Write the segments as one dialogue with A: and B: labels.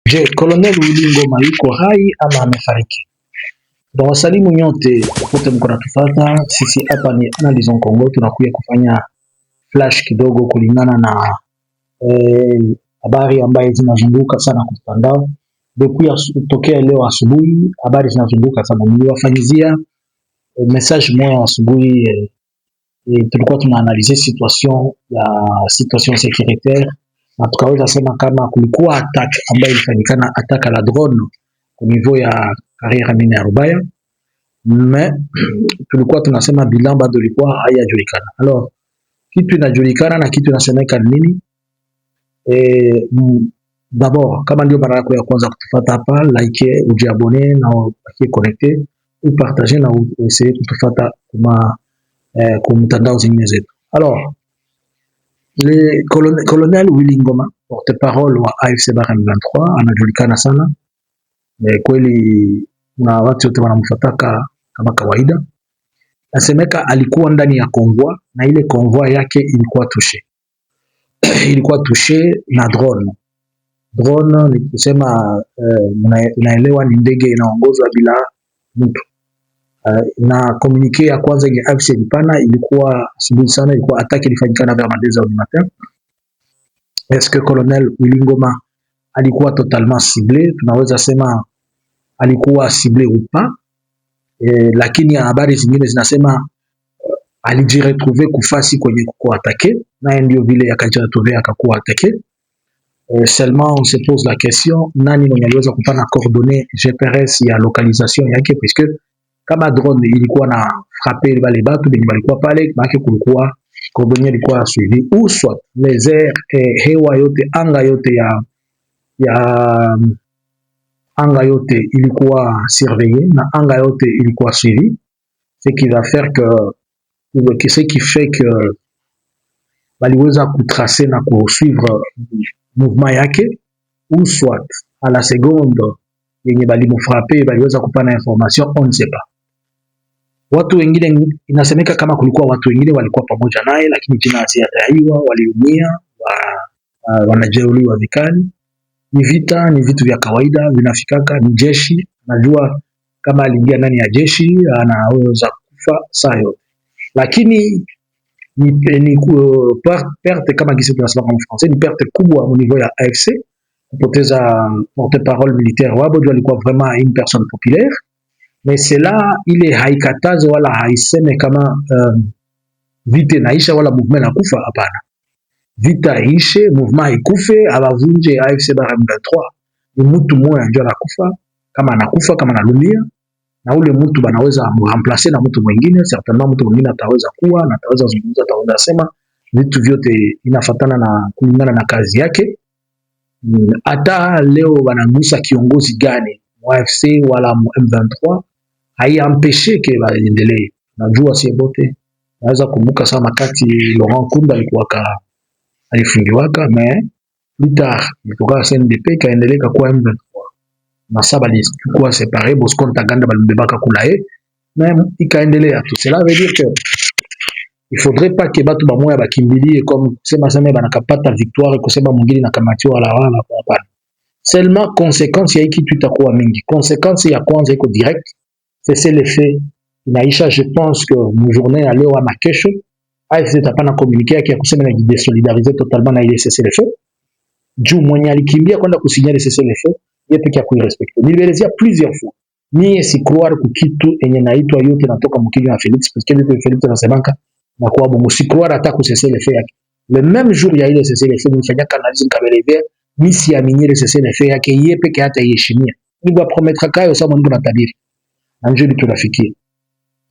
A: Je, Colonel Willy Ngoma yuko hai ama amefariki? Tunawasalimu nyote popote mko natufuata. Sisi hapa ni Analizon Congo, tunakuja kufanya flash kidogo kulingana na habari ambaye zinazunguka sana kwa mtandao. Tokea leo asubuhi habari zinazunguka sana. Niliwafanyizia message moja asubuhi, tulikuwa tunaanalize situation sécuritaire na tukaweza sema kama kulikuwa attack ambayo ilifanyikana, attack la drone kwa niveau ya Carrière mine ya Rubaya, mais tulikuwa tunasema bilan bado ilikuwa haijulikana. Alors kitu inajulikana na kitu inasemeka nini? D'abord, kama ndio mara yako ya kwanza kutufuata hapa, like, ujiabone na ubakie connecté, upartager na uessayer kutufuata kwa mtandao zingine zetu. Alors, le Colonel Willy Ngoma, porte-parole wa AFC M23, anajulikana sana. Kweli na watu wote wanamfuataka kama kawaida. Nasemeka alikuwa ndani ya convoi na ile convoi yake ilikuwa touché. Ilikuwa touché na drone. Drone ni kusema unaelewa ni ndege inaongozwa bila mtu. Na communique ya kwanza yenye AFC ilipana ilikuwa asubuhi sana, ilikuwa attaque ilifanyikana vers 2h du matin. Est-ce que Colonel Willy Ngoma alikuwa totalement ciblé? Tunaweza sema alikuwa ciblé ou pas, lakini habari zingine zinasema alijiretrouver kufasi kwenye kuko attaqué, na ndio vile akajiretrouver akakuwa attaqué. Seulement on se pose la question, nani mwenye aliweza kupana coordonnées GPS ya localisation yake, puisque kama drone ilikuwa na frapper wale batu benye balikuwa pale, baki kulikuwa coordonnées ilikuwa suivi, ou soit les airs, hewa yote, anga yote ilikuwa surveillé na anga yote ilikuwa suivi, ce qui va faire ce qui fait que baliweza kutracer na kusuivre mouvement yake, ou soit à la seconde yenye balimufrape baliweza kupana information, on ne sait pas. Watu wengine inasemeka kama kulikuwa watu wengine walikuwa pamoja naye, lakini jina hazijadaiwa, waliumia, wanajeruhiwa vikali. Ni vita, ni vitu vya kawaida vinafikaka, ni jeshi. Najua kama aliingia ndani ya jeshi anaweza kufa saa yote, lakini ni perte kama gisi tunasema kwa français, ni perte kubwa au niveau ya AFC kupoteza porte-parole militaire wabo. Jua alikuwa vraiment une personne populaire, mais cela ile haikataze wala haiseme kama vita inaisha wala mouvement nakufa. Hapana, vita ishe, mouvement ikufe, abavunje AFC M23. Ni mtu mmoja ndio anakufa, kama anakufa kama analumia, na ule mtu banaweza mremplacer na mtu mwingine. Certainement mtu mwingine ataweza kuwa na ataweza zungumza, ataweza sema vitu vyote inafatana na kulingana na kazi yake. Hata leo wanagusa kiongozi gani wa AFC wala M23 haiampeshe ke baendelee. Najua si bote naweza kumbuka sana kati Laurent Kunda alifungiwaka, mais plus tard ilitoka CNDP kaendeleka kwa M23 na saba ilikuwa séparé, Bosco Ntaganda balibebaka kulae, mais ikaendelea tout. Cela veut dire que il faudrait pas que batu bamoya bakimbilie comme sema banakapata victoire kusema mwingine na kamatiwa wala hapana. Seulement conséquence ya hiki itakuwa mingi. Conséquence ya kwanza iko direct, c'est l'effet inaisha. Je pense que mu journée ya leo ama kesho AFC tapana communiquer yake ya kusema na désolidariser totalement na ile cessez le feu. Juu mwenye alikimbia kwenda kusigner cessez le feu yeye pekee yake kuirespecte. Nilielezea plusieurs fois, mie si croire ku kitu enye naitwa yote natoka mkinywa na Felix, parce que Felix anasemaka na kwa bomu, si croire hata ku cessez le feu yake. Le même jour ya ile cessez le feu nifanya analyse kabelevea, misi aminire cessez le feu yake yeye pekee hata yeshimia. Ndio promettre kayo sababu Mungu anatabiri. Na njoo tunafikia.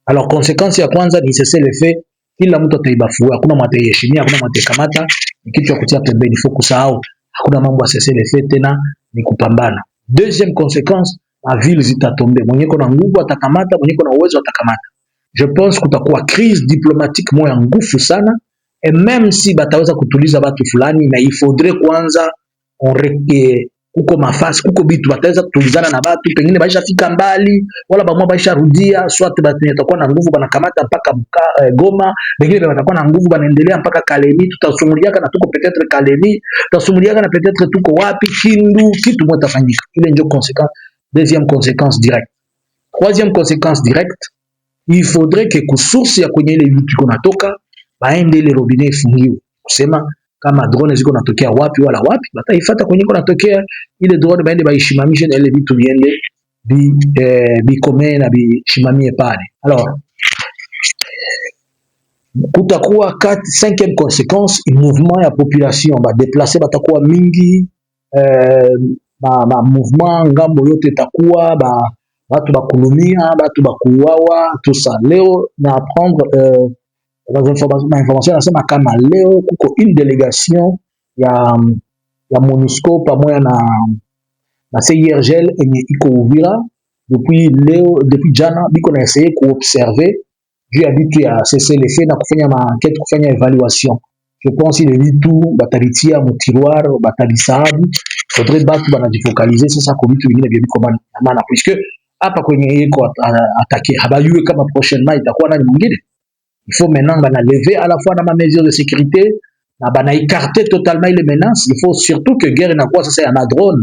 A: Alors conséquence ya kwanza ni cessez le feu, kila mtu ataibafua, hakuna mtu atayeshimia, hakuna mtu atakamata, ni kitu cha kutia pembeni, focus out. Hakuna mambo ya cessez le feu tena, ni kupambana. Deuxième conséquence, ma ville zitatombe. Mwenye kuna nguvu atakamata, mwenye kuna uwezo atakamata. Je pense kutakuwa crise diplomatique moya ngufu sana, et même si bataweza kutuliza batu fulani, mais il faudrait kwanza kuko mafasi, kuko bitu bataweza kutulizana na batu, pengine baisha fika mbali, wala bamwa baisha rudia, swate batu yatakuwa na nguvu banakamata mpaka Goma, pengine batakuwa na nguvu banaendelea mpaka Kalemi, tutasumuliaka na tuko peut-être Kalemi, tutasumuliaka na peut-être tuko wapi, Kindu, kitu moja tafanyika. Ile ndio conséquence, deuxième conséquence directe. Troisième conséquence directe, il faudrait que kusource ya kwenye ile vitu kunatoka, baende ile robinet ifungiwe. Kusema kama drone ziko natokea wapi wala wapi, bataifuata kwenye iko natokea ile drone, baende baishimamishe na ile vitu biende bikome na bishimamie pale. Alors kutakuwa 5e conséquence, mouvement ya population ba déplacer batakuwa mingi, ma mouvement ngambo yote takuwa batu bakulumia, batu bakuwawa, tout ça. Leo na apprendre information nasema kama leo kuko une délégation ya MONUSCO pamoja na CIRGL enye iko Uvira depuis jana biko na essayer kuobserver juu ya bitu ya cessez-le-feu na kufanya enquête, kufanya evaluation. Je pense ile vitu batalitia mu tiroir, batalisahabu, faudrait batu banajifocaliser sasa kwa vitu vingine vya biko maana, puisque hapa kwenye iko attaquer habayue kama prochainement itakuwa nani mwingine. Il faut maintenant lever à la fois dans ma mesure de sécurité, écarter totalement les menaces. Il faut surtout que guerre inakuwa sasa ya drone.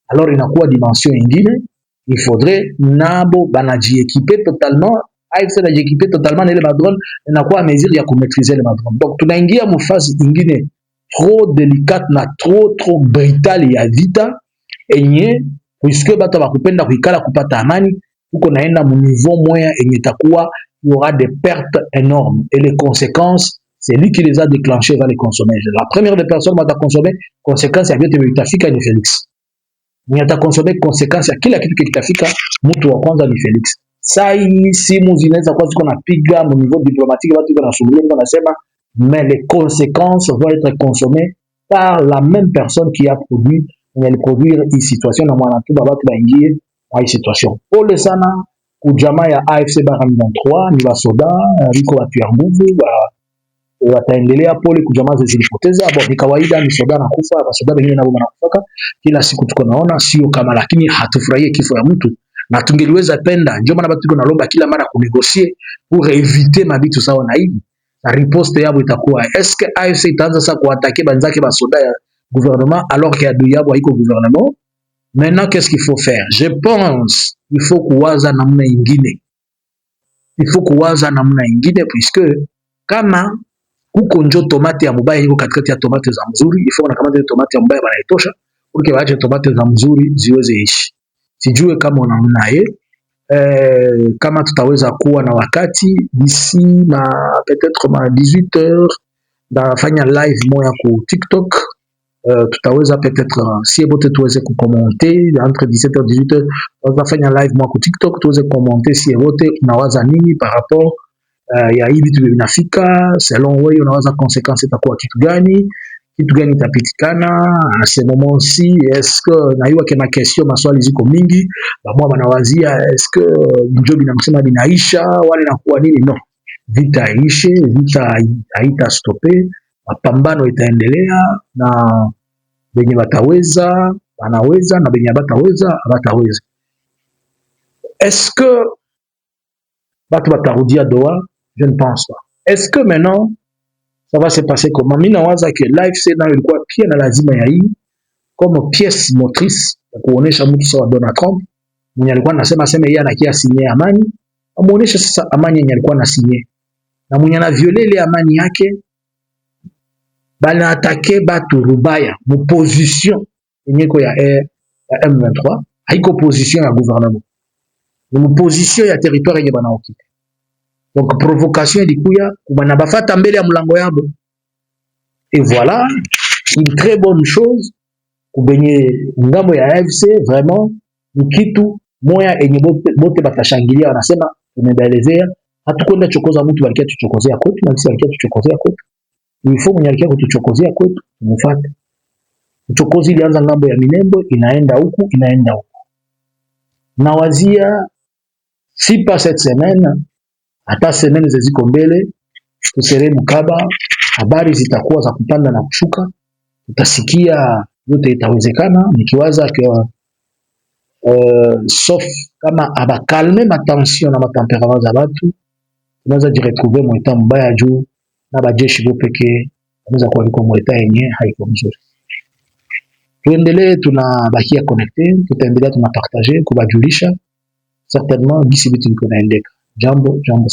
A: Alors inakuwa dimension ingine. Il faudrait nabo banajiéquiper totalement, AFC najiéquiper totalement na ile drone, inakuwa mesure ya kumaîtriser les drone. Donc tunaingia mu phase ingine trop délicate na trop brutale ya vita enye, puisque batu bakupenda kuikala kupata amani, uko naenda mu niveau moya enye takuwa il y aura des pertes énormes. Et les conséquences, c'est lui qui les a déclenchées, va les consommer. La première des personnes va consommer, conséquence, il y a vitafika ni Félix. Il y a consommer, conséquence, il y a kila kitu kitafika, mtu wa kwanza ni Félix. Sai, simu zinaweza kwa ziko napiga, au niveau diplomatique, watu iko nasumulia, iko nasema, mais les conséquences vont être consommées par la même personne qui a produit, elle produire une situation, na mwana tu, baba tu baingie, une situation. Pour le sana, kujamaa ya AFC Baraka 23 ni wasoda liko watu ya nguvu wataendelea pole kujamaa zilipoteza. Ni kawaida, ni soda na kufa, wasoda wengine nao wanakufa kila siku, tuko naona sio kama, lakini hatufurahie kifo ya mtu na tungeliweza penda, ndio maana batu tuko nalomba kila mara kunegocier pour éviter mabitu sawa na hivi. Na riposte yabo itakuwa est-ce que AFC itaanza sasa kuattaquer banzake basoda ya gouvernement alors que adui yabo haiko gouvernement? Maintenant qu'est-ce qu'il faut faire? Je pense il faut kuwaza namna ingine. Il faut kuwaza namna ingine, puisque kama kuko njo tomate ya mubaya iko katikati ya tomate za mzuri, il faut na kama tomate ya mubaya banaitosha porque waache tomate za mzuri ziweze ishi. Sijue kama unaona kama tutaweza kuwa na wakati d'ici na peut-être ma 18h ndafanya live moya ku TikTok. Tutaweza peut-être si bote tuweze kukommente entre 17h 18h, tutafanya live mwa ku TikTok tuweze kukommente si bote unawaza nini par rapport ya hii vitu vinafika, selon wewe unawaza conséquence itakuwa kitu gani itapitikana à ce moment-ci. Est-ce que na hiyo kama question maswali ziko mingi, bamwa banawazia est-ce que ndio binamsema binaisha wala inakuwa nini? No, vita ishe, vita haita stopper, mapambano itaendelea na benye bataweza banaweza na benye bataweza abataweza. Est-ce que batu batarudia Doha? Je ne pense pas. Est-ce que maintenant ça va se passer comment? Mimi nawaza que l'AFC nayo ilikuwa pia na lazima ya hii comme pièce motrice ya kuonesha mtu sawa Donald Trump mwenye alikuwa anasema yeye anakia sinye amani, amuonesha sasa amani yenye alikuwa anasinye, na mwenye ana violer ile amani yake bana atake batu rubaya mu position yenye ko ya M23, haiko position ya gouvernement, ni mu position ya territoire yenye bana occupé. Donc provocation ilikuya kubana bafata mbele ya mlango yabo, et voilà une très bonne chose kubenye ngambo ya AFC. Vraiment ni kitu moya enye bote batashangilia, wanasema tumebaelezea, hatukwenda chokoza mtu, balikia tuchokozea kwetu, na sisi balikia tuchokozea kwetu. Ifo mwenye alikia kutuchokozea kwetu tumufuate. Uchokozi ilianza ngambo ya Minembo, inaenda huku inaenda huku. Nawazia si pas cette semaine, hata semaine ziko mbele, tusere Mukaba, habari zitakuwa za kupanda na kushuka. Utasikia yote itawezekana, nikiwaza kwa sauf kama abakalme matension na matemperament za watu, tunaweza jiretrouver mu etat mbaya juu na bajeshi bo peke wanaweza kuwa liko mu etat yenye haiko mzuri. Tuendelee tunabakia connecte, tutaendelea tunapartager kubajulisha certainement bisi bitu iko naendeka. Jambo sana.